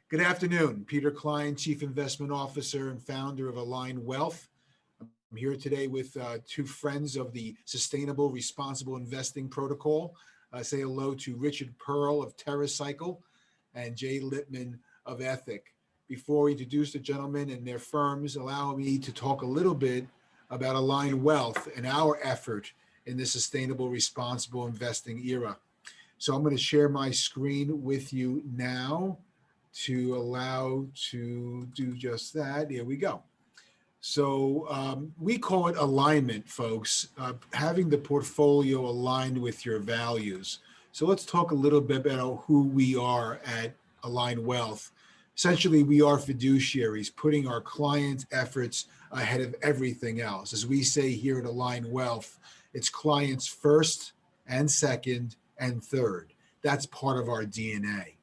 Good afternoon. Peter Klein, Chief Investment Officer and founder of ALINE Wealth. I'm here today with two friends of the Sustainable Responsible Investing Protocol. I say hello to Richard Perl of Terracycle and Jay Lipman of Ethic. Before we introduce the gentlemen and their firms, allow me to talk a little bit about ALINE Wealth and our effort in the sustainable responsible investing era. So I'm going to share my screen with you now to allow to do just that. Here we go. So we call it alignment, folks, having the portfolio aligned with your values. So let's talk a little bit about who we are at ALINE Wealth. Essentially, we are fiduciaries, putting our clients' efforts ahead of everything else. As we say here at ALINE Wealth, it's clients first and second and third. That's part of our DNA.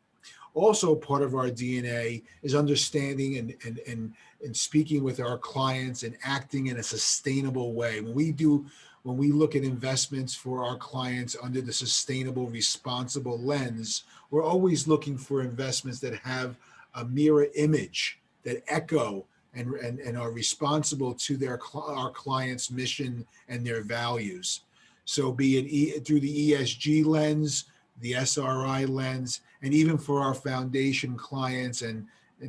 Also, part of our DNA is understanding and speaking with our clients and acting in a sustainable way. When we look at investments for our clients under the sustainable, responsible lens, we're always looking for investments that have a mirror image, that echo and are responsible to our clients' mission and their values. So be it through the ESG lens, the SRI lens, and even for our foundation clients and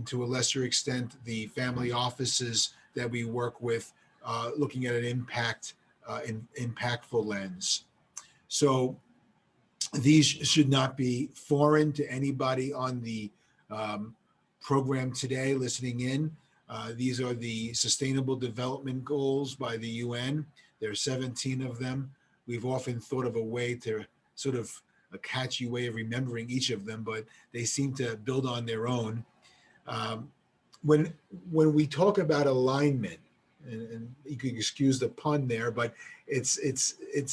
to a lesser extent, the family offices that we work with, looking at an impactful lens. So these should not be foreign to anybody on the program today listening in. These are the Sustainable Development Goals by the UN. There are 17 of them. We've often thought of a way to sort of a catchy way of remembering each of them, but they seem to build on their own. When we talk about alignment, and you can excuse the pun there, but it's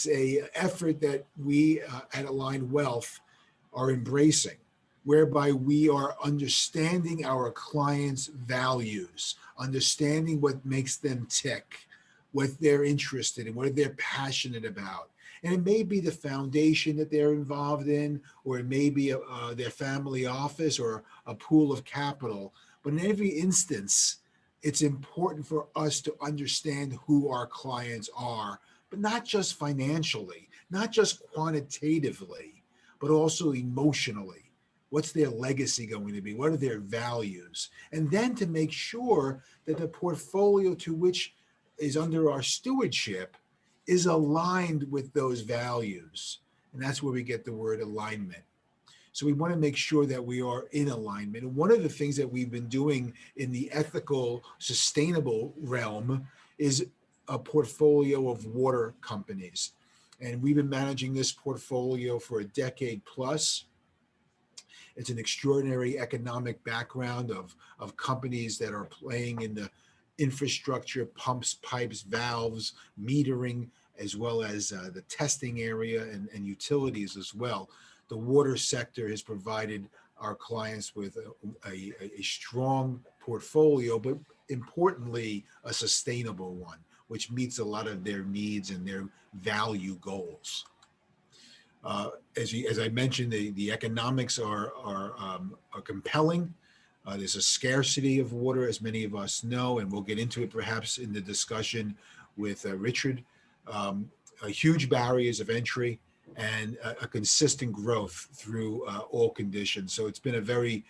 a effort that we at ALINE Wealth are embracing, whereby we are understanding our clients' values, understanding what makes them tick, what they're interested in, what they're passionate about. And it may be the foundation that they're involved in, or it may be their family office or a pool of capital. But in every instance, it's important for us to understand who our clients are, but not just financially, not just quantitatively, but also emotionally. What's their legacy going to be? What are their values? And then to make sure that the portfolio to which is under our stewardship is aligned with those values. And that's where we get the word alignment. So we want to make sure that we are in alignment. And one of the things that we've been doing in the ethical, sustainable realm is a portfolio of water companies. And we've been managing this portfolio for a decade plus. It's an extraordinary economic background of companies that are playing in the infrastructure, pumps, pipes, valves, metering, as well as the testing area and utilities as well. The water sector has provided our clients with a strong portfolio, but importantly, a sustainable one, which meets a lot of their needs and their value goals. As I mentioned, the economics are compelling. There's a scarcity of water, as many of us know, and we'll get into it perhaps in the discussion with Richard. Huge barriers of entry and a consistent growth through all conditions. So it's been a very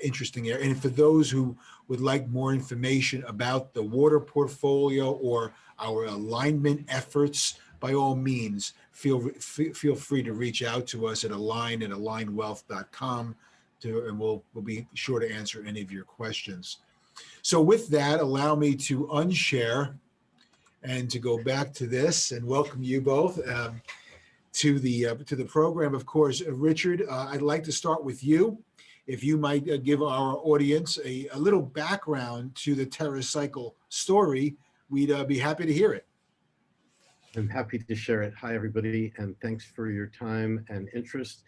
interesting area. And for those who would like more information about the water portfolio or our alignment efforts, by all means, feel free to reach out to us at alinewealth.com. And we'll be sure to answer any of your questions. So with that, allow me to unshare and to go back to this and welcome you both to the program. Of course, Richard, I'd like to start with you. If you might give our audience a little background to the Terracycle story, we'd be happy to hear it. I'm happy to share it. Hi, everybody, and thanks for your time and interest.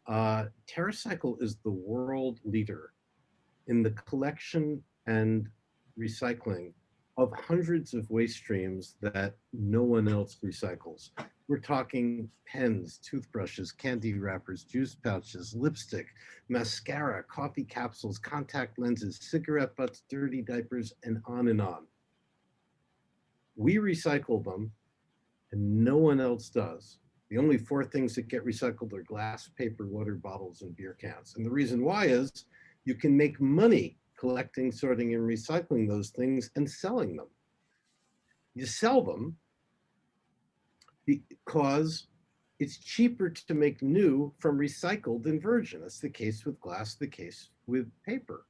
Terracycle is the world leader in the collection and recycling of hundreds of waste streams that no one else recycles. We're talking pens, toothbrushes, candy wrappers, juice pouches, lipstick, mascara, coffee capsules, contact lenses, cigarette butts, dirty diapers, and on and on. We recycle them and no one else does. The only four things that get recycled are glass, paper, water bottles, and beer cans. And the reason why is you can make money collecting, sorting, and recycling those things and selling them. You sell them because it's cheaper to make new from recycled than virgin. That's the case with glass, the case with paper.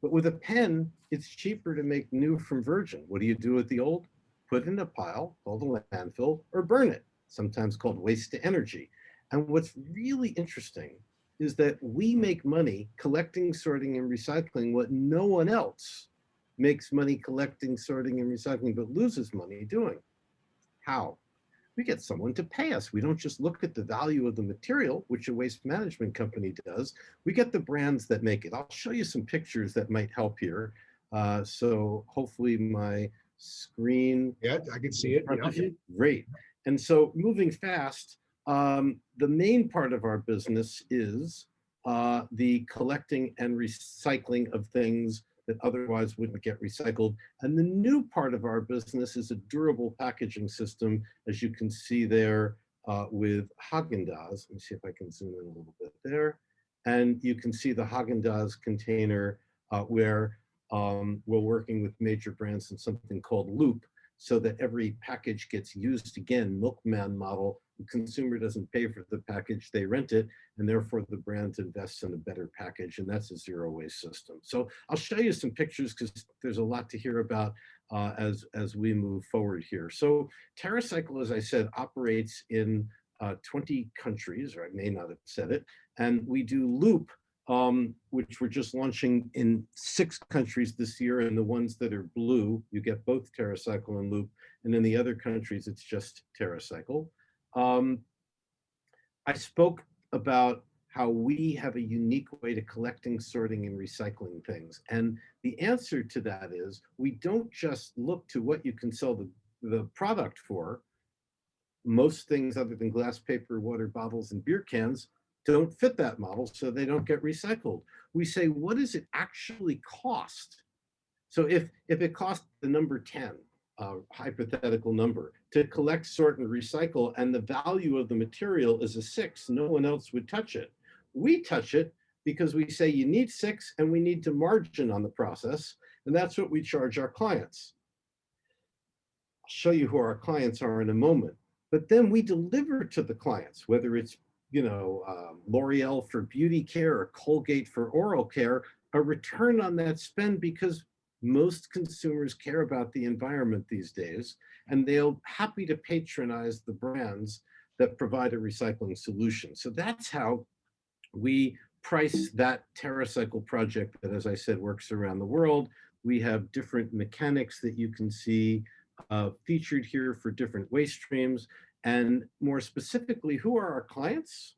But with a pen, it's cheaper to make new from virgin. What do you do with the old? Put it in a pile called a landfill or burn it, sometimes called waste to energy. And what's really interesting is that we make money collecting, sorting, and recycling what no one else makes money collecting, sorting, and recycling, but loses money doing. How? We get someone to pay us. We don't just look at the value of the material, which a waste management company does. We get the brands that make it. I'll show you some pictures that might help here. So hopefully my screen. Yeah, I can see it. Yeah. Great. And so moving fast, the main part of our business is the collecting and recycling of things that otherwise wouldn't get recycled. And the new part of our business is a durable packaging system, as you can see there with Haagen-Dazs. Let me see if I can zoom in a little bit there. And you can see the Haagen-Dazs container where we're working with major brands in something called Loop, so that every package gets used again, milkman model. The consumer doesn't pay for the package, they rent it, and therefore the brand invests in a better package, and that's a zero waste system. So I'll show you some pictures because there's a lot to hear about as we move forward here. So Terracycle, as I said, operates in 20 countries, or I may not have said it, and we do Loop, which we're just launching in 6 countries this year, and the ones that are blue, you get both Terracycle and Loop, and in the other countries, it's just Terracycle. I spoke about how we have a unique way to collecting, sorting, and recycling things, and the answer to that is we don't just look to what you can sell the product for. Most things other than glass, paper, water bottles, and beer cans don't fit that model, so they don't get recycled. We say, what does it actually cost? So if it costs the number 10, hypothetical number, to collect, sort, and recycle, and the value of the material is a 6, no one else would touch it. We touch it because we say you need 6 and we need to margin on the process, and that's what we charge our clients. I'll show you who our clients are in a moment. But then we deliver to the clients, whether it's L'Oreal for beauty care or Colgate for oral care, a return on that spend, because most consumers care about the environment these days, and they're happy to patronize the brands that provide a recycling solution. So that's how we price that Terracycle project that, as I said, works around the world. We have different mechanics that you can see featured here for different waste streams. And more specifically, who are our clients?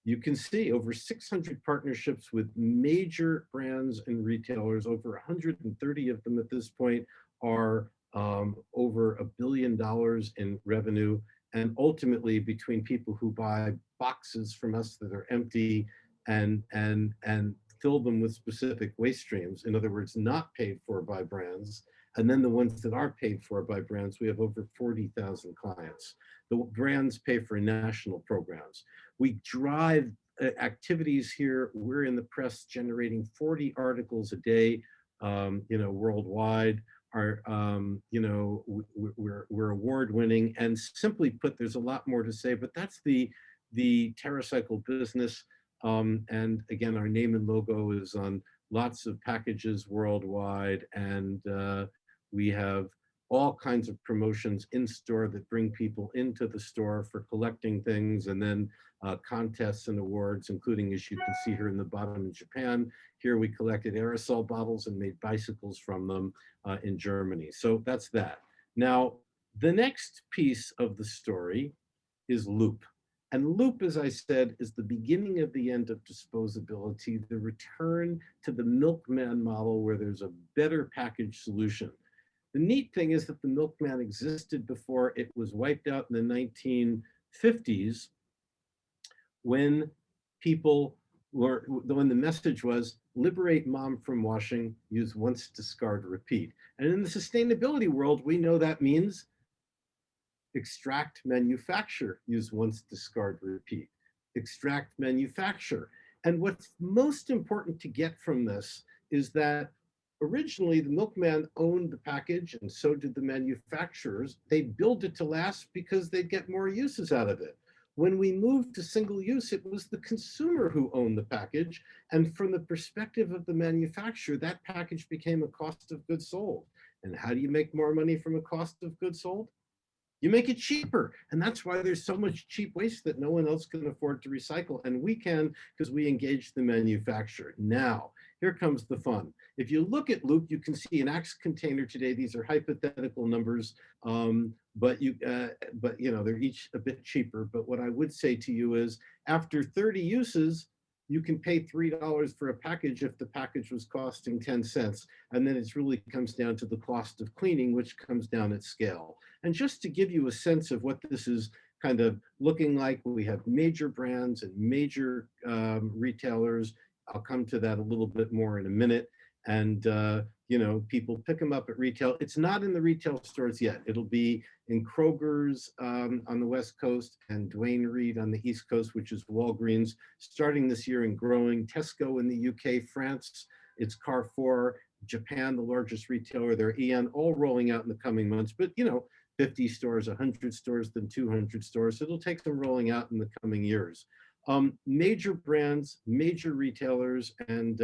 You can see over 600 partnerships with major brands and retailers. Over 130 of them at this point are over $1 billion in revenue. And ultimately, between people who buy boxes from us that are empty and fill them with specific waste streams, in other words, not paid for by brands, and then the ones that are paid for by brands, we have over 40,000 clients. The brands pay for national programs. We drive activities here. We're in the press generating 40 articles a day, worldwide. We're award winning, and simply put, there's a lot more to say, but that's the Terracycle business. And again, our name and logo is on lots of packages worldwide, and we have all kinds of promotions in store that bring people into the store for collecting things, and then contests and awards, including, as you can see here in the bottom, in Japan. Here we collected aerosol bottles and made bicycles from them in Germany. So that's that. Now, the next piece of the story is Loop. And Loop, as I said, is the beginning of the end of disposability, the return to the milkman model where there's a better package solution. The neat thing is that the milkman existed before it was wiped out in the 1950s, when people were, when the message was liberate mom from washing, use once, discard, repeat. And in the sustainability world, we know that means extract, manufacture, use once, discard, repeat. Extract, manufacture. And what's most important to get from this is that originally the milkman owned the package and so did the manufacturers. They built it to last because they'd get more uses out of it. When we moved to single use, it was the consumer who owned the package. And from the perspective of the manufacturer, that package became a cost of goods sold. And how do you make more money from a cost of goods sold? You make it cheaper. And that's why there's so much cheap waste that no one else can afford to recycle. And we can, because we engage the manufacturer. Now, here comes the fun. If you look at Loop, you can see an Axe container today. These are hypothetical numbers, but they're each a bit cheaper. But what I would say to you is, after 30 uses, you can pay $3 for a package if the package was costing 10 cents. And then it really comes down to the cost of cleaning, which comes down at scale. And just to give you a sense of what this is kind of looking like, we have major brands and major retailers. I'll come to that a little bit more in a minute. And people pick them up at retail. It's not in the retail stores yet. It'll be in Kroger's on the West Coast and Duane Reade on the East Coast, which is Walgreens, starting this year and growing. Tesco in the UK, France, it's Carrefour, Japan, the largest retailer, their EN, all rolling out in the coming months. But 50 stores, 100 stores, then 200 stores. It'll take some rolling out in the coming years. Major brands, major retailers, and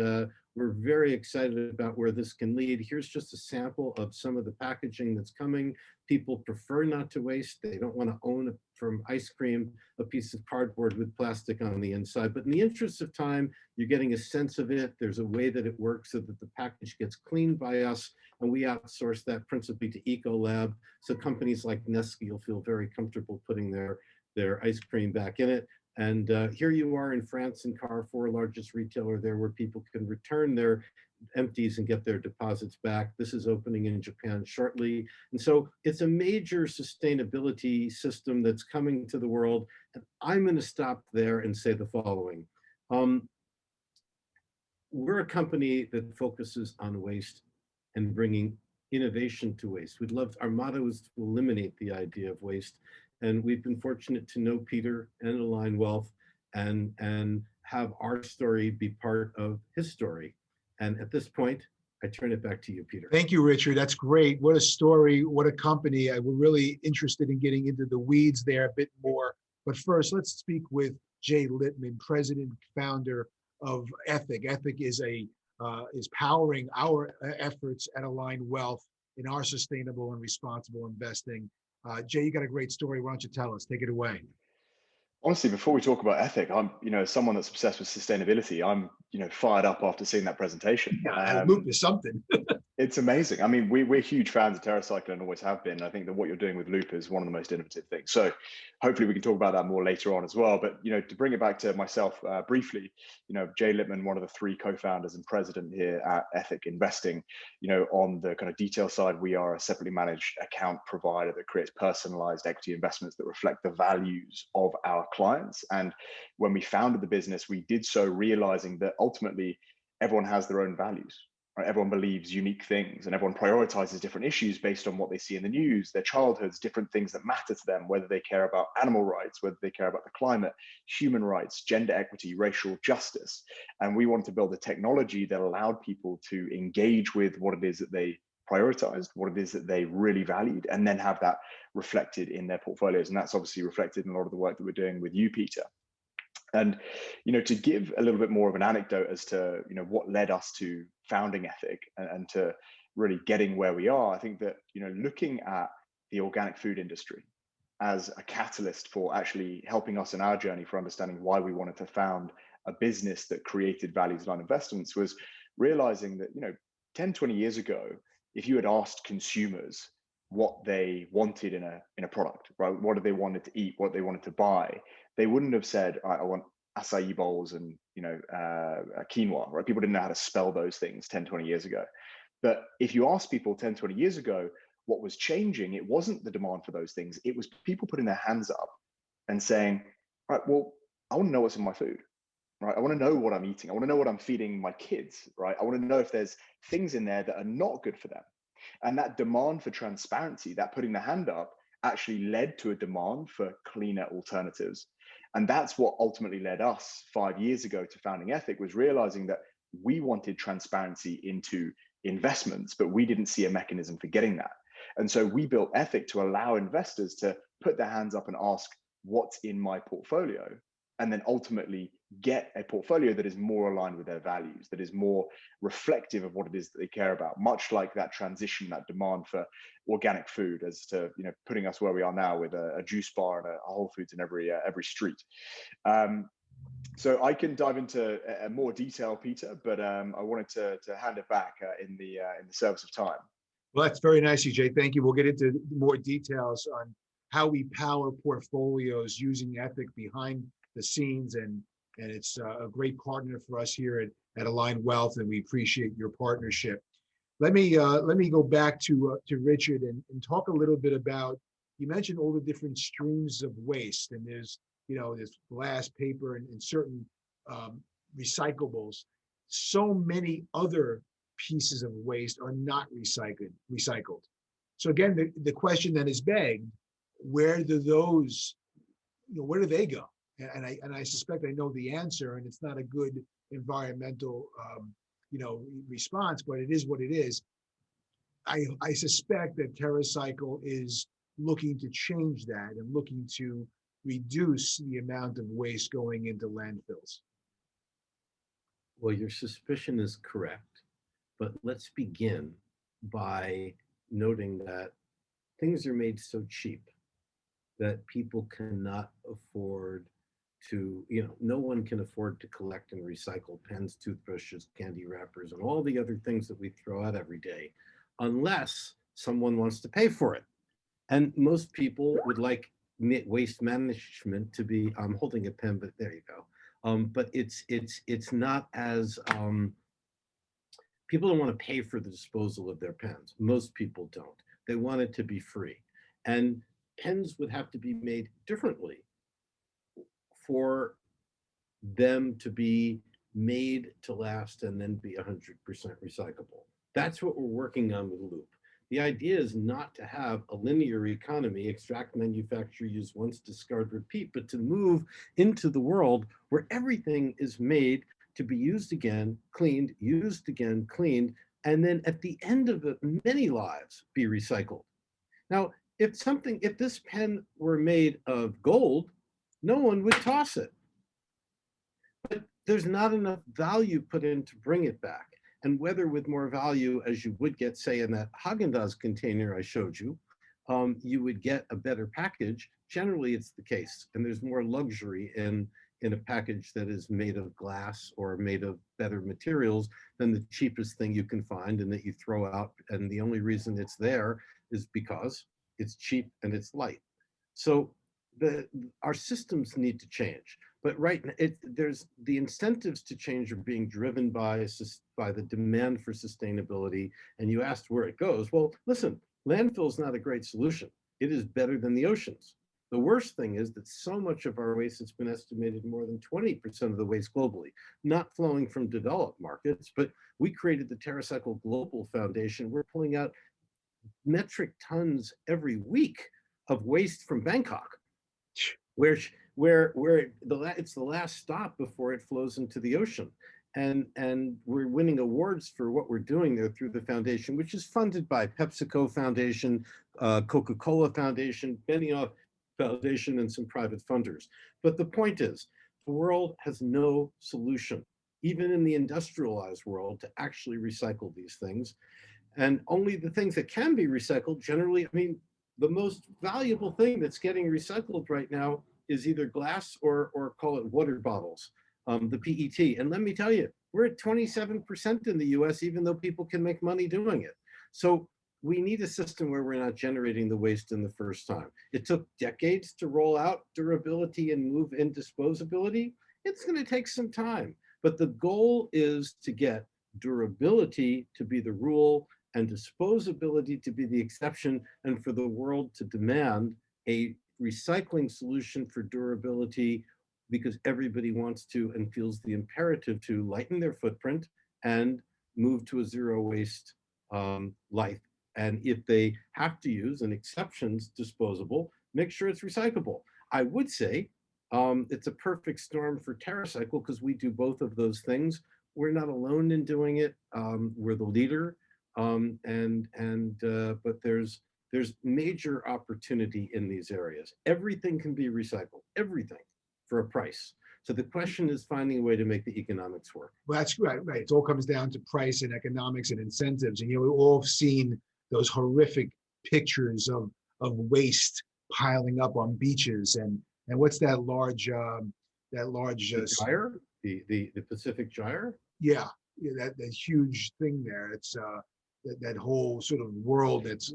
we're very excited about where this can lead. Here's just a sample of some of the packaging that's coming. People prefer not to waste. They don't want to own, from ice cream, a piece of cardboard with plastic on the inside. But in the interest of time, you're getting a sense of it. There's a way that it works so that the package gets cleaned by us, and we outsource that principally to Ecolab. So companies like Nestle will feel very comfortable putting their ice cream back in it. And here you are in France and Carrefour, largest retailer there, where people can return their empties and get their deposits back. This is opening in Japan shortly. And so it's a major sustainability system that's coming to the world. And I'm going to stop there and say the following. We're a company that focuses on waste and bringing innovation to waste. Our motto is to eliminate the idea of waste. And we've been fortunate to know Peter and ALINE Wealth and have our story be part of his story. And at this point, I turn it back to you, Peter. Thank you, Richard. That's great. What a story. What a company. We're really interested in getting into the weeds there a bit more. But first, let's speak with Jay Lippman, president and founder of Ethic. Ethic is powering our efforts at ALINE Wealth in our sustainable and responsible investing. Jay, you got a great story. Why don't you tell us? Take it away. Honestly, before we talk about Ethic, I'm, someone that's obsessed with sustainability. I'm, fired up after seeing that presentation. Yeah, Loop is something. It's amazing. I mean, we're huge fans of Terracycle and always have been. I think that what you're doing with Loop is one of the most innovative things. So hopefully we can talk about that more later on as well. But, to bring it back to myself briefly, Jay Lippman, one of the 3 co-founders and president here at Ethic Investing, on the kind of detail side, we are a separately managed account provider that creates personalized equity investments that reflect the values of our clients. And when we founded the business, we did so realizing that ultimately everyone has their own values. Right? Everyone believes unique things and everyone prioritizes different issues based on what they see in the news, their childhoods, different things that matter to them, whether they care about animal rights, whether they care about the climate, human rights, gender equity, racial justice. And we wanted to build a technology that allowed people to engage with what it is that they prioritized, what it is that they really valued, and then have that reflected in their portfolios. And that's obviously reflected in a lot of the work that we're doing with you, Peter. And, to give a little bit more of an anecdote as to, what led us to founding Ethic and to really getting where we are, I think that, looking at the organic food industry as a catalyst for actually helping us in our journey for understanding why we wanted to found a business that created values-aligned investments was realizing that, 10, 20 years ago, if you had asked consumers what they wanted in a product, right? What did they wanted to eat, what they wanted to buy, they wouldn't have said, I want acai bowls and quinoa, right? People didn't know how to spell those things 10, 20 years ago. But if you ask people 10, 20 years ago, what was changing, it wasn't the demand for those things. It was people putting their hands up and saying, all right, well, I want to know what's in my food, right? I want to know what I'm eating. I want to know what I'm feeding my kids, right? I want to know if there's things in there that are not good for them. And that demand for transparency, that putting the hand up, actually led to a demand for cleaner alternatives. And that's what ultimately led us 5 years ago to founding Ethic, was realizing that we wanted transparency into investments, but we didn't see a mechanism for getting that. And so we built Ethic to allow investors to put their hands up and ask, what's in my portfolio? And then ultimately get a portfolio that is more aligned with their values, that is more reflective of what it is that they care about, much like that transition, that demand for organic food, as to, you know, putting us where we are now with a juice bar and a Whole Foods in every street. So I can dive into more detail, Peter, but I wanted to hand it back in the service of time. Well, that's very nice, EJ. Thank you. We'll get into more details on how we power portfolios using Ethic behind the scenes, and it's a great partner for us here at ALINE Wealth, and we appreciate your partnership. Let me go back to Richard and talk a little bit about, you mentioned all the different streams of waste, and there's, you know, there's glass, paper, and certain recyclables. So many other pieces of waste are not recycled. So again, the question then is begged, where do those, you know, where do they go? And I suspect I know the answer, and it's not a good environmental you know, response, but it is what it is. I suspect that Terracycle is looking to change that and looking to reduce the amount of waste going into landfills. Well, your suspicion is correct, but let's begin by noting that things are made so cheap that people cannot afford to, you know, no one can afford to collect and recycle pens, toothbrushes, candy wrappers, and all the other things that we throw out every day, unless someone wants to pay for it. And most people would like waste management to be, I'm holding a pen, but there you go. But it's not as, people don't want to pay for the disposal of their pens. Most people don't. They want it to be free. And pens would have to be made differently for them to be made to last and then be 100% recyclable. That's what we're working on with Loop. The idea is not to have a linear economy, extract, manufacture, use once, discard, repeat, but to move into the world where everything is made to be used again, cleaned, used again, cleaned, and then at the end of many lives be recycled. Now, if this pen were made of gold, no one would toss it. But there's not enough value put in to bring it back. And whether with more value, as you would get, say, in that Haagen-Dazs container I showed you, you would get a better package. Generally, it's the case. And there's more luxury in a package that is made of glass or made of better materials than the cheapest thing you can find and that you throw out. And the only reason it's there is because it's cheap and it's light. So our systems need to change. But right now, there's the incentives to change are being driven by the demand for sustainability. And you asked where it goes. Well, listen, landfill is not a great solution. It is better than the oceans. The worst thing is that so much of our waste, it's been estimated more than 20% of the waste globally, not flowing from developed markets, but we created the Terracycle Global Foundation. We're pulling out metric tons every week of waste from Bangkok, where it's the last stop before it flows into the ocean. And we're winning awards for what we're doing there through the foundation, which is funded by PepsiCo Foundation, Coca-Cola Foundation, Benioff Foundation, and some private funders. But the point is, the world has no solution, even in the industrialized world, to actually recycle these things. And only the things that can be recycled, generally, I mean, the most valuable thing that's getting recycled right now is either glass or call it water bottles, the PET. And let me tell you, we're at 27% in the US, even though people can make money doing it. So we need a system where we're not generating the waste in the first time. It took decades to roll out durability and move in disposability. It's going to take some time, but the goal is to get durability to be the rule and disposability to be the exception, and for the world to demand a recycling solution for durability because everybody wants to and feels the imperative to lighten their footprint and move to a zero waste life. And if they have to use an exceptions disposable, make sure it's recyclable. I would say it's a perfect storm for Terracycle because we do both of those things. We're not alone in doing it. We're the leader, but there's major opportunity in these areas. Everything can be recycled, everything, for a price. So the question is finding a way to make the economics work. Well, that's right. Right. It all comes down to price and economics and incentives. And we've all seen those horrific pictures of waste piling up on beaches. And what's that large The gyre, the Pacific Gyre. yeah, that huge thing there. It's that whole sort of world that's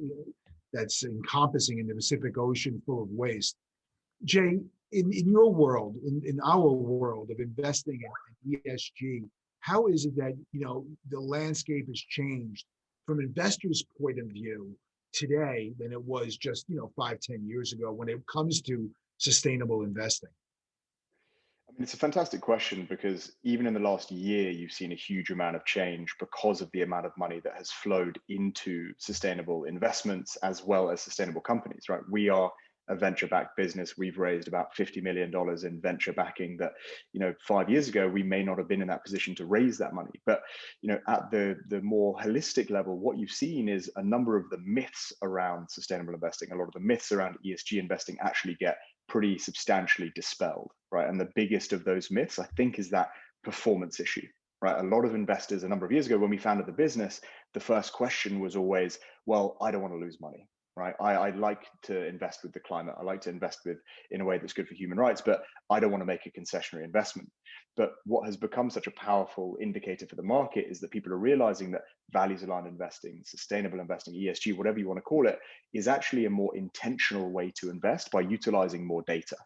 encompassing in the Pacific Ocean full of waste. Jay, in your world, in our world of investing in ESG, how is it that the landscape has changed from investors' point of view today than it was just 5-10 years ago when it comes to sustainable investing? I mean, it's a fantastic question because even in the last year, you've seen a huge amount of change because of the amount of money that has flowed into sustainable investments as well as sustainable companies, right? We are a venture-backed business. We've raised about $50 million in venture backing that, 5 years ago, we may not have been in that position to raise that money. But, at the more holistic level, what you've seen is a number of the myths around sustainable investing, a lot of the myths around ESG investing actually get pretty substantially dispelled, right? And the biggest of those myths, I think, is that performance issue, right? A lot of investors a number of years ago, when we founded the business, the first question was always, well, I don't want to lose money, right? I like to invest with the climate. I like to invest in a way that's good for human rights, but I don't want to make a concessionary investment. But what has become such a powerful indicator for the market is that people are realizing that values aligned investing, sustainable investing, ESG, whatever you want to call it, is actually a more intentional way to invest by utilizing more data,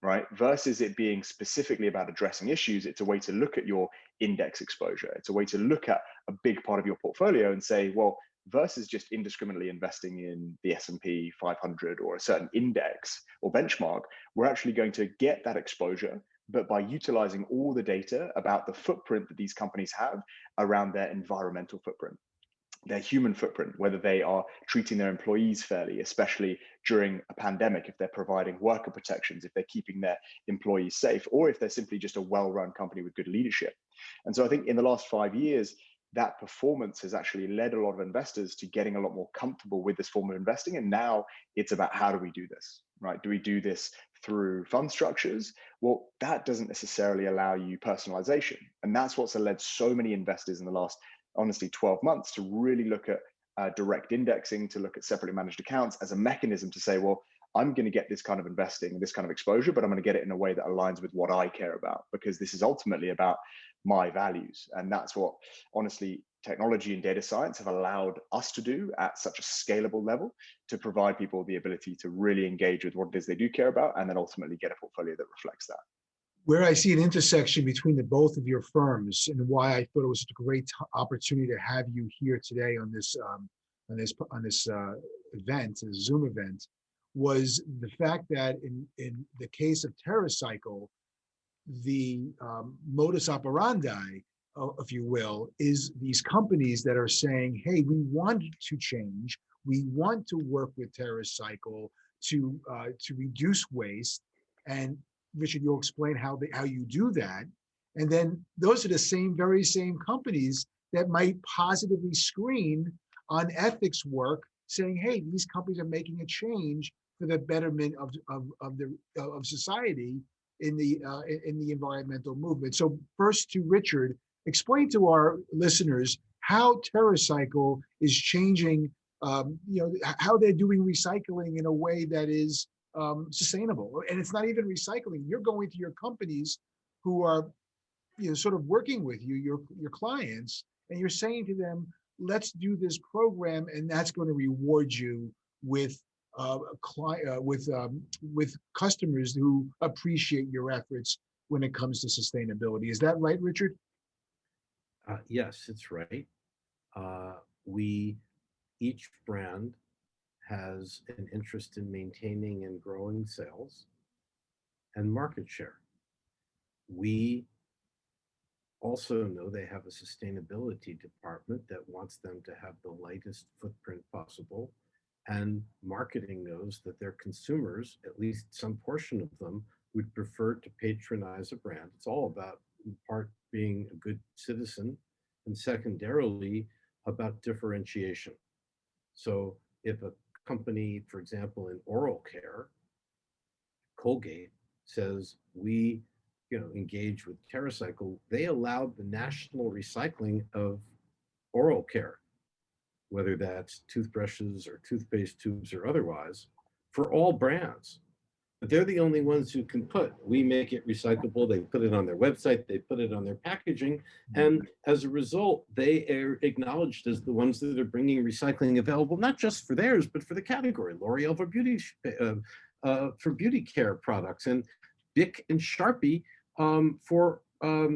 right? Versus it being specifically about addressing issues, it's a way to look at your index exposure. It's a way to look at a big part of your portfolio and say, well, versus just indiscriminately investing in the S&P 500 or a certain index or benchmark, we're actually going to get that exposure, but by utilizing all the data about the footprint that these companies have around their environmental footprint, their human footprint, whether they are treating their employees fairly, especially during a pandemic, if they're providing worker protections, if they're keeping their employees safe, or if they're simply just a well-run company with good leadership. And so I think in the last 5 years, that performance has actually led a lot of investors to getting a lot more comfortable with this form of investing. And now it's about, how do we do this, right? Do we do this through fund structures? Well, that doesn't necessarily allow you personalization. And that's what's led so many investors in the last, honestly, 12 months to really look at direct indexing, to look at separately managed accounts as a mechanism to say, well, I'm going to get this kind of investing, this kind of exposure, but I'm going to get it in a way that aligns with what I care about, because this is ultimately about my values. And that's what, honestly, technology and data science have allowed us to do at such a scalable level, to provide people the ability to really engage with what it is they do care about, and then ultimately get a portfolio that reflects that. Where I see an intersection between the both of your firms, and why I thought it was such a great opportunity to have you here today on this event, a Zoom event, was the fact that in the case of Terracycle, the modus operandi, if you will, is these companies that are saying, hey, we want to change, we want to work with Terracycle to reduce waste. And Richard, you'll explain how you do that. And then those are the very same companies that might positively screen on ethics work, saying, hey, these companies are making a change for the betterment of society in the environmental movement. So first, to Richard, explain to our listeners how Terracycle is changing, how they're doing recycling in a way that is sustainable. And it's not even recycling. You're going to your companies who are sort of working with you, your clients, and you're saying to them, let's do this program, and that's going to reward you with customers who appreciate your efforts when it comes to sustainability. Is that right, Richard? Yes, it's right. each brand has an interest in maintaining and growing sales and market share. We also know they have a sustainability department that wants them to have the lightest footprint possible, and marketing knows that their consumers, at least some portion of them, would prefer to patronize a brand. It's all about, in part, being a good citizen, and secondarily, about differentiation. So if a company, for example, in oral care, Colgate, says we engage with Terracycle, they allowed the national recycling of oral care, whether that's toothbrushes or toothpaste tubes or otherwise, for all brands. But they're the only ones who can we make it recyclable. They put it on their website, they put it on their packaging. And as a result, they are acknowledged as the ones that are bringing recycling available, not just for theirs, but for the category. L'Oreal for beauty care products, and Bic and Sharpie for,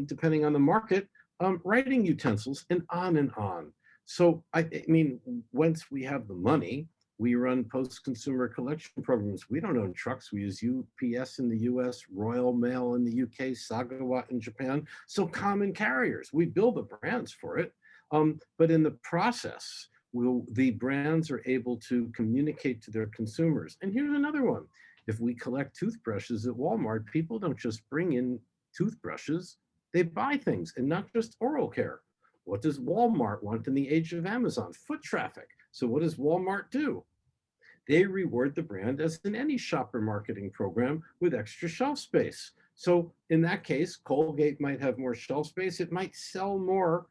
depending on the market, writing utensils, and on and on. So, I mean, once we have the money, we run post-consumer collection programs. We don't own trucks. We use UPS in the US, Royal Mail in the UK, Sagawa in Japan. So common carriers. We build the brands for it. But in the process, the brands are able to communicate to their consumers. And here's another one. If we collect toothbrushes at Walmart, people don't just bring in toothbrushes, they buy things, and not just oral care. What does Walmart want in the age of Amazon? Foot traffic. So what does Walmart do? They reward the brand as in any shopper marketing program with extra shelf space. So in that case, Colgate might have more shelf space. It might sell more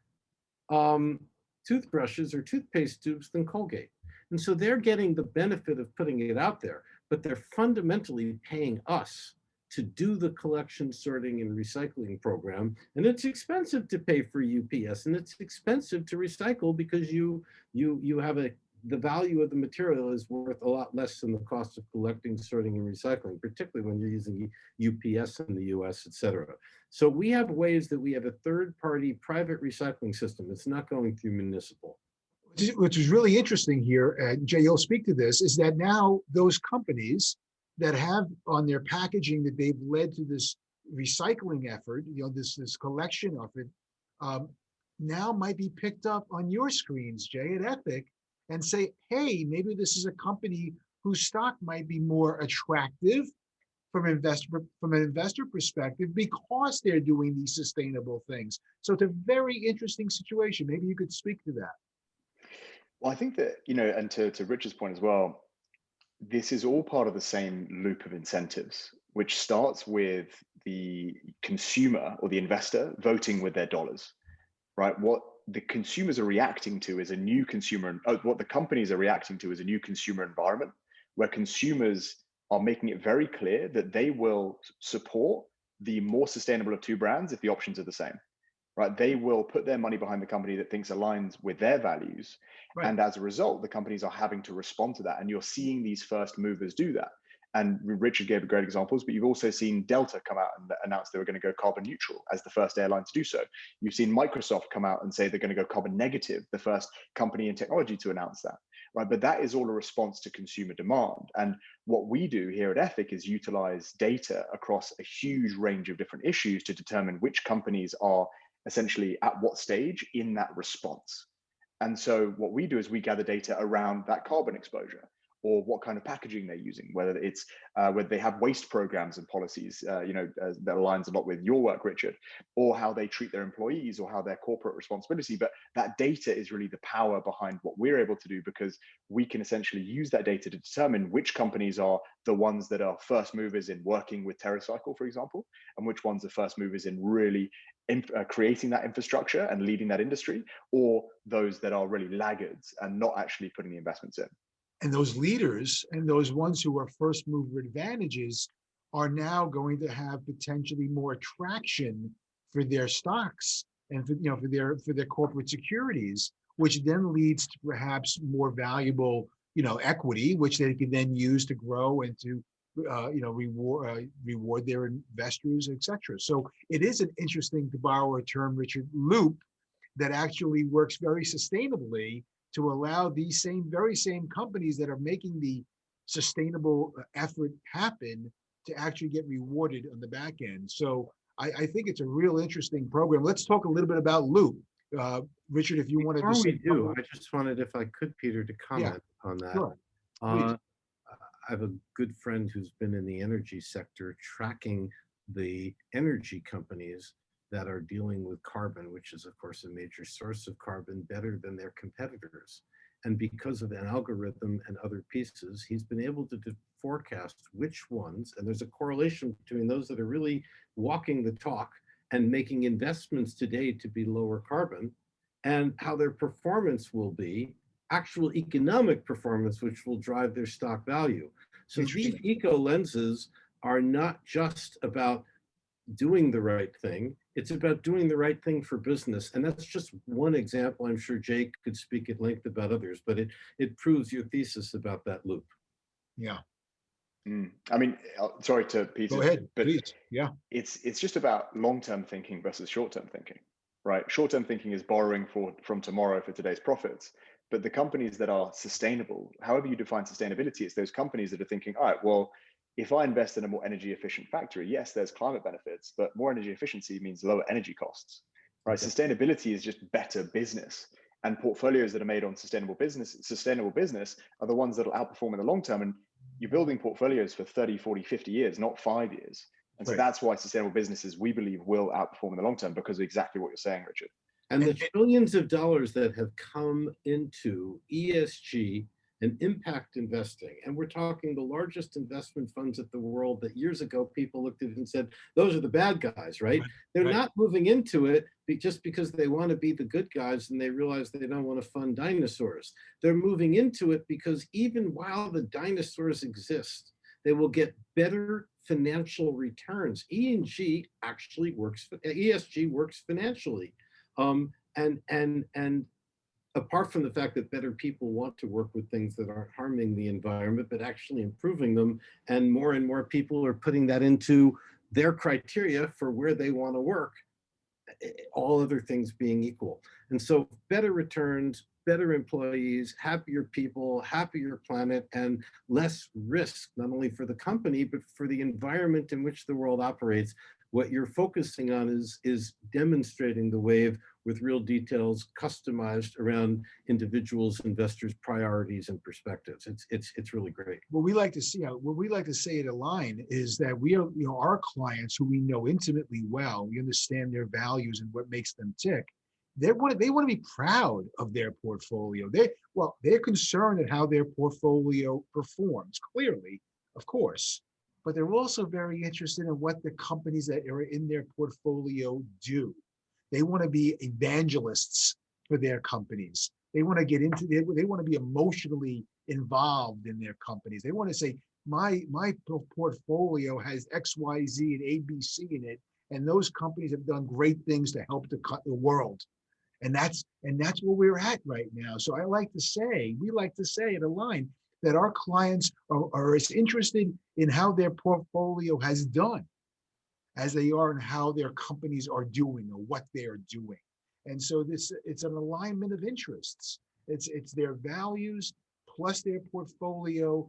toothbrushes or toothpaste tubes than Colgate. And so they're getting the benefit of putting it out there, but they're fundamentally paying us to do the collection, sorting, and recycling program. And it's expensive to pay for UPS, and it's expensive to recycle because you have the value of the material is worth a lot less than the cost of collecting, sorting, and recycling, particularly when you're using UPS in the US, et cetera. So we have ways that we have a third-party private recycling system. It's not going through municipal. Which is really interesting here, Jay, you'll speak to this, is that now those companies that have on their packaging that they've led to this recycling effort, this collection of it, now might be picked up on your screens, Jay, at Ethic, and say, hey, maybe this is a company whose stock might be more attractive from an investor perspective because they're doing these sustainable things. So it's a very interesting situation. Maybe you could speak to that. Well, I think that, and to Richard's point as well, this is all part of the same loop of incentives, which starts with the consumer or the investor voting with their dollars, right? What the consumers are reacting to is a new consumer, what the companies are reacting to is a new consumer environment where consumers are making it very clear that they will support the more sustainable of two brands if the options are the same, right? They will put their money behind the company that thinks aligns with their values. Right. And as a result, the companies are having to respond to that. And you're seeing these first movers do that. And Richard gave great examples, but you've also seen Delta come out and announce they were going to go carbon neutral as the first airline to do so. You've seen Microsoft come out and say they're going to go carbon negative, the first company in technology to announce that, right? But that is all a response to consumer demand. And what we do here at Ethic is utilize data across a huge range of different issues to determine which companies are essentially at what stage in that response. And so what we do is we gather data around that carbon exposure, or what kind of packaging they're using, whether it's whether they have waste programs and policies, that aligns a lot with your work, Richard, or how they treat their employees, or how their corporate responsibility. But that data is really the power behind what we're able to do, because we can essentially use that data to determine which companies are the ones that are first movers in working with Terracycle, for example, and which ones are first movers in really creating that infrastructure and leading that industry, or those that are really laggards and not actually putting the investments in. And those leaders and those ones who are first mover advantages are now going to have potentially more traction for their stocks and for their corporate securities, which then leads to perhaps more valuable equity, which they can then use to grow and to reward their investors, etc. So it is an interesting, to borrow a term, Richard, loop that actually works very sustainably to allow these very same companies that are making the sustainable effort happen to actually get rewarded on the back end. So I think it's a real interesting program. Let's talk a little bit about Loop. Richard, if you wanted to Before say we do, I just wanted, if I could, Peter, to comment on that. sure, please. I have a good friend who's been in the energy sector tracking the energy companies that are dealing with carbon, which is, of course, a major source of carbon, better than their competitors. And because of an algorithm and other pieces, he's been able to forecast which ones, and there's a correlation between those that are really walking the talk and making investments today to be lower carbon, and how their performance will be, actual economic performance, which will drive their stock value. So these eco lenses are not just about doing the right thing, it's about doing the right thing for business. And that's just one example. I'm sure Jake could speak at length about others, but it proves your thesis about that loop. Yeah. I mean, sorry to Peter. Go ahead, but please. Yeah. It's just about long-term thinking versus short-term thinking, right? Short-term thinking is borrowing from tomorrow for today's profits. But the companies that are sustainable, however you define sustainability, it's those companies that are thinking, all right, well, if I invest in a more energy efficient factory, yes, there's climate benefits, but more energy efficiency means lower energy costs, right? Okay. Sustainability is just better business. And portfolios that are made on sustainable business are the ones that will outperform in the long term. And you're building portfolios for 30, 40, 50 years, not 5 years. And so that's why sustainable businesses, we believe, will outperform in the long term because of exactly what you're saying, Richard. And the trillions of dollars that have come into ESG and impact investing, and we're talking the largest investment funds at the world that years ago people looked at it and said, those are the bad guys, right? They're not moving into it just because they want to be the good guys and they realize they don't want to fund dinosaurs. They're moving into it because even while the dinosaurs exist, they will get better financial returns. ESG works financially. And apart from the fact that better people want to work with things that aren't harming the environment, but actually improving them, and more people are putting that into their criteria for where they want to work, all other things being equal. And so better returns, better employees, happier people, happier planet, and less risk, not only for the company, but for the environment in which the world operates. What you're focusing on is demonstrating the wave with real details customized around individuals, investors, priorities, and perspectives. It's really great. What we like to say at ALINE is that we are, our clients who we know intimately well, we understand their values and what makes them tick. They want to be proud of their portfolio. They're concerned at how their portfolio performs, clearly, of course. But they're also very interested in what the companies that are in their portfolio do. They want to be evangelists for their companies. They want to get into it. They want to be emotionally involved in their companies. They want to say, my portfolio has X, Y, Z, and ABC in it, and those companies have done great things to help the world. And that's where we're at right now. So we like to say at ALINE that our clients are as interested in how their portfolio has done as they are in how their companies are doing or what they are doing. And so it's an alignment of interests. It's their values plus their portfolio,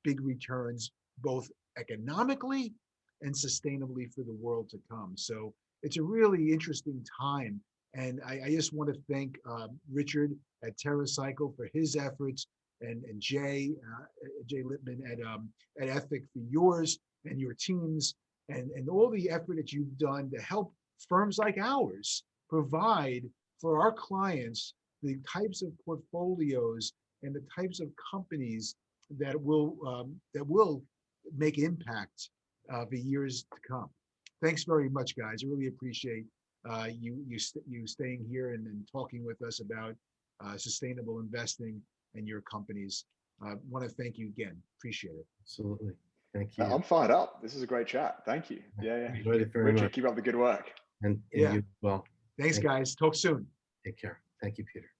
big returns, both economically and sustainably for the world to come. So it's a really interesting time. And I just want to thank Richard at Terracycle for his efforts, and Jay Lippman at Ethic for yours and your teams, and all the effort that you've done to help firms like ours provide for our clients the types of portfolios and the types of companies that will make impact for years to come. Thanks very much, guys. I really appreciate you staying here and talking with us about sustainable investing and your companies. I want to thank you again. Appreciate it. Absolutely. Thank you. I'm fired up. This is a great chat. Thank you. Yeah. Enjoyed it very Richard, much. keep up the good work. And you as well. Thanks, guys. Talk soon. Take care. Thank you, Peter.